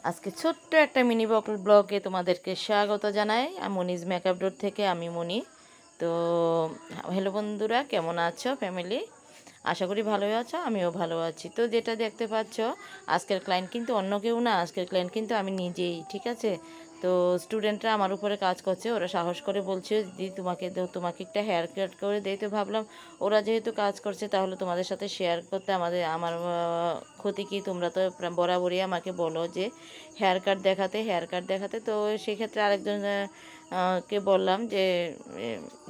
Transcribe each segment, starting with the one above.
আজকে ছোট্ট একটা মিনি ব্লগে তোমাদেরকে স্বাগত জানাই। মনিজ মেকআপ ডোর থেকে আমি মনি। তো হ্যালো বন্ধুরা, কেমন আছো ফ্যামিলি? আশা করি ভালোই আছো, আমিও ভালো আছি। তো যেটা দেখতে পাচ্ছ, আজকের ক্লায়েন্ট কিন্তু অন্য কেউ না, আজকের ক্লায়েন্ট কিন্তু আমি নিজেই, ঠিক আছে? তো স্টুডেন্টরা আমার উপরে কাজ করছে, ওরা সাহস করে বলছে দিদি তোমাকে একটা হেয়ার কাট করে দেই। তো ভাবলাম ওরা যেহেতু কাজ করছে তাহলে তোমাদের সাথে শেয়ার করতে আমার ক্ষতি কি? তোমরা তো বরাবরই আমাকে বলো যে হেয়ার কাট দেখাতে। তো সেক্ষেত্রে আরেকজন কে বললাম যে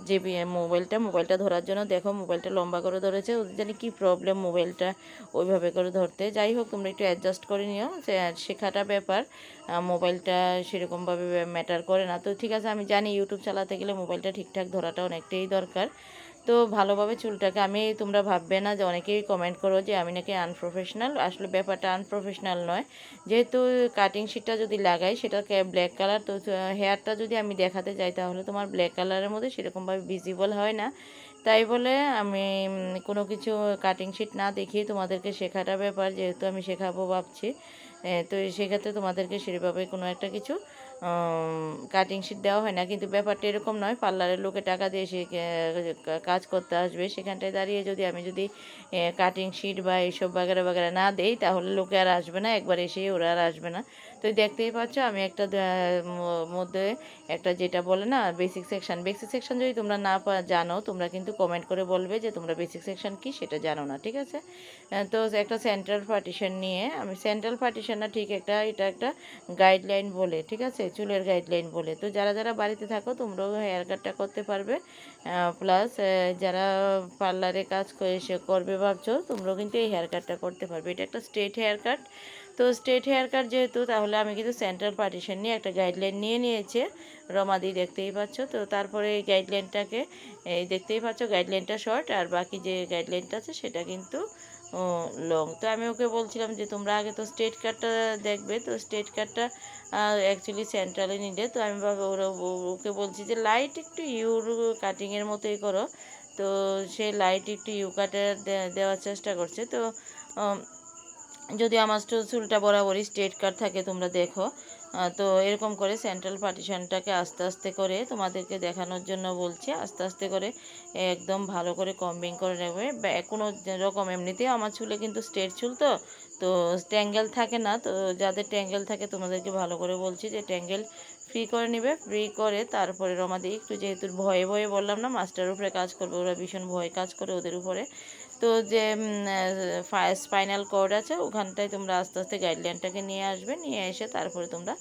যে মোবাইলটা ধরার জন্য, দেখো মোবাইলটা লম্বা করে ধরেছে, ওদের জানি কী প্রবলেম মোবাইলটা ওইভাবে করে ধরতে। যাই হোক, তোমরা একটু অ্যাডজাস্ট করে নিও, শেখাটা ব্যাপার, মোবাইলটা সেরকমভাবে ম্যাটার করে না। তো ঠিক আছে, আমি জানি ইউটিউব চালাতে গেলে মোবাইলটা ঠিকঠাক ধরাটা অনেকটাই দরকার। তো ভালোভাবে চুলটাকে তোমরা ভাববে না যে অনেকেই কমেন্ট করো যে আমি নাকি আনপ্রফেশনাল। আসলে ব্যাপারটা আনপ্রফেশনাল নয়, যেহেতু কাটিং শিটটা যদি লাগাই সেটা ব্ল্যাক কালার, তো হেয়ারটা যদি আমি দেখাতে যাই তাহলে তোমার ব্ল্যাক কালারের মধ্যে সেরকমভাবে ভিজিবল হয় না। তাই বলে আমি কোনো কিছু কাটিং শিট না দেখিয়ে তোমাদেরকে শেখাটা ব্যাপার, যেহেতু আমি শেখাবো ভাবছি। তো সেক্ষেত্রে তোমাদেরকে সেভাবে কোনো একটা কিছু কাটিং শিট দেওয়া হয় না। কিন্তু ব্যাপারটা এরকম নয়, পার্লারের লোকে টাকা দিয়ে সে কাজ করতে আসবে, সেখানটায় দাঁড়িয়ে যদি কাটিং শিট বা এইসব বাগেরা বাগেরা না দেই তাহলে লোকে আর আসবে না, একবার এসেই ওরা আর আসবে না। তো দেখতেই পাচ্ছ আমি একটা মধ্যে একটা যেটা বলে না বেসিক সেকশন যদি তোমরা না জানো, তোমরা কিন্তু কমেন্ট করে বলবে যে তোমরা বেসিক সেকশন কি সেটা জানো না, ঠিক আছে? তো একটা সেন্ট্রাল পার্টিশন নিয়ে, আমি সেন্ট্রাল পার্টিশন না ঠিক এটা একটা গাইডলাইন বলে, ঠিক আছে, চুলের গাইডলাইন বলে। তো যারা যারা বাড়িতে থাকো তোমরাও হেয়ার কাটটা করতে পারবে, প্লাস যারা পার্লারে কাজ করে সে করবে ভাবছো, তোমরাও কিন্তু এই হেয়ার কাটটা করতে পারবে। এটা একটা স্ট্রেট হেয়ার কাট। তো স্ট্রেট হেয়ার কাট যেহেতু, তাহলে আমি কিন্তু সেন্ট্রাল পার্টিশন নিয়ে একটা গাইডলাইন নিয়েছে রমাদি, দেখতেই পাচ্ছ। তো তারপরে এই গাইডলাইনটাকে দেখতেই পাচ্ছ, গাইডলাইনটা শর্ট আর বাকি যে গাইডলাইনটা আছে সেটা কিন্তু লং। তো আমি ওকে বলছিলাম যে তোমরা আগে তো স্ট্রেট কাটটা দেখবে। তো স্ট্রেট কাটটা অ্যাকচুয়ালি সেন্ট্রালে নিলে, তো আমি ওকে বলছি যে লাইট একটু ইউর কাটিংয়ের মতোই করো। তো সে লাইট একটু ইউ কাটার দেওয়ার চেষ্টা করছে। তো যদি আমার চুলটা বরাবরই স্ট্রেট কাট থাকে, তোমরা দেখো, তো এরকম করে সেন্ট্রাল পার্টিশনটাকে আস্তে আস্তে করে তোমাদেরকে দেখানোর জন্য বলছি, আস্তে আস্তে করে একদম ভালো করে কম্বিং করে নেবে। কোনো রকম এমনিতেই আমার চুলে কিন্তু স্ট্রেট চুল, তো তো ট্যাঙ্গেল থাকে না। তো যাদের ট্যাঙ্গেল থাকে তোমাদেরকে ভালো করে বলছি যে ট্যাঙ্গেল ফ্রি করে নেবে। ফ্রি করে তারপরে রমাদি একটু, যেহেতু ভয়ে ভয়ে বললাম না, মাস্টারের উপরে কাজ করবে, ওরা ভীষণ ভয় কাজ করে ওদের উপরে। তো যে স্পাইনাল কর্ড আছে ওখানটায় তোমরা আস্তে আস্তে গাইডলাইনটাকে নিয়ে আসবে, নিয়ে এসে তারপরে তোমরা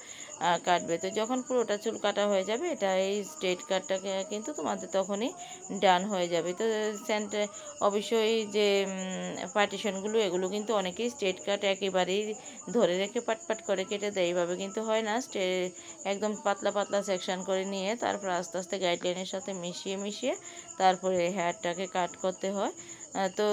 কাটবে। তো যখন পুরোটা চুল কাটা হয়ে যাবে, এটা এই স্ট্রেট কাটটাকে কিন্তু তোমাদের তখনই ডান হয়ে যাবে। তো অবশ্যই যে পার্টিশনগুলো এগুলো কিন্তু অনেকেই স্ট্রেট কাট একেবারেই ধরে রেখে পাট করে কেটে দেয়, এইভাবে কিন্তু হয় না। একদম পাতলা পাতলা সেকশন করে নিয়ে তারপর আস্তে আস্তে গাইডলাইনের সাথে মিশিয়ে তারপরে হেয়ারটাকে কাট করতে হয়। তো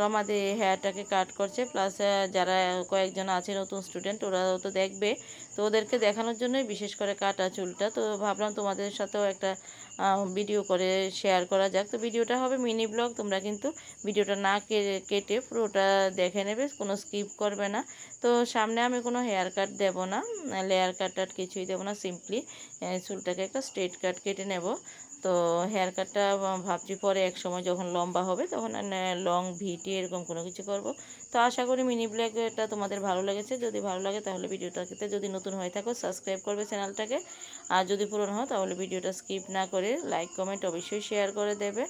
রমাদি হেয়ারটাকে কাট করছে, প্লাস যারা কয়েকজন আছে নতুন স্টুডেন্ট, ওরাও তো দেখবে। তো ওদেরকে দেখানোর জন্যই বিশেষ করে কাটা চুলটা। তো ভাবলাম তোমাদের সাথেও একটা ভিডিও করে শেয়ার করা যাক। তো ভিডিওটা হবে মিনি ব্লগ, তোমরা কিন্তু ভিডিওটা না কেটে পুরোটা দেখে নেবে, কোনো স্কিপ করবে না। তো সামনে আমি কোনো হেয়ার কাট দেবো না, লেয়ার কাট কিছুই দেবো না, সিম্পলি চুলটাকে একটা স্ট্রেট কাট কেটে নেব। তো হেয়ার কাটটা ভাবছি পরে এক সময় যখন লম্বা হবে তখন লং ভিটি এরকম কোনো কিছু করব। তো আশা করি মিনি ব্লগটা তোমাদের ভালো লেগেছে। যদি ভালো লাগে তাহলে ভিডিওটাকে, যদি নতুন হয়ে থাকো, সাবস্ক্রাইব করবে চ্যানেলটাকে। আর যদি পুরনো হয় তাহলে ভিডিওটা স্কিপ না করে লাইক কমেন্ট অবশ্যই শেয়ার করে দেবে।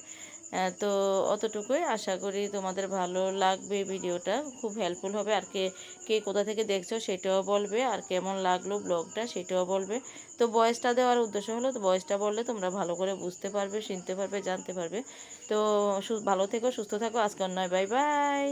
তো অতটুকুই, আশা করি তোমাদের ভালো লাগবে, ভিডিওটা খুব হেল্পফুল হবে। আর কে কে কোথা থেকে দেখছো সেটাও বলবে, আর কেমন লাগলো ব্লগটা সেটাও বলবে। তো ভয়েসটা দেওয়ার উদ্দেশ্য হলো, তো ভয়েসটা বললে তোমরা ভালো করে বুঝতে পারবে, শুনতে পারবে, জানতে পারবে। তো ভালো থেকো, সুস্থ থাকো, আজকাল নয়, বাই বাই।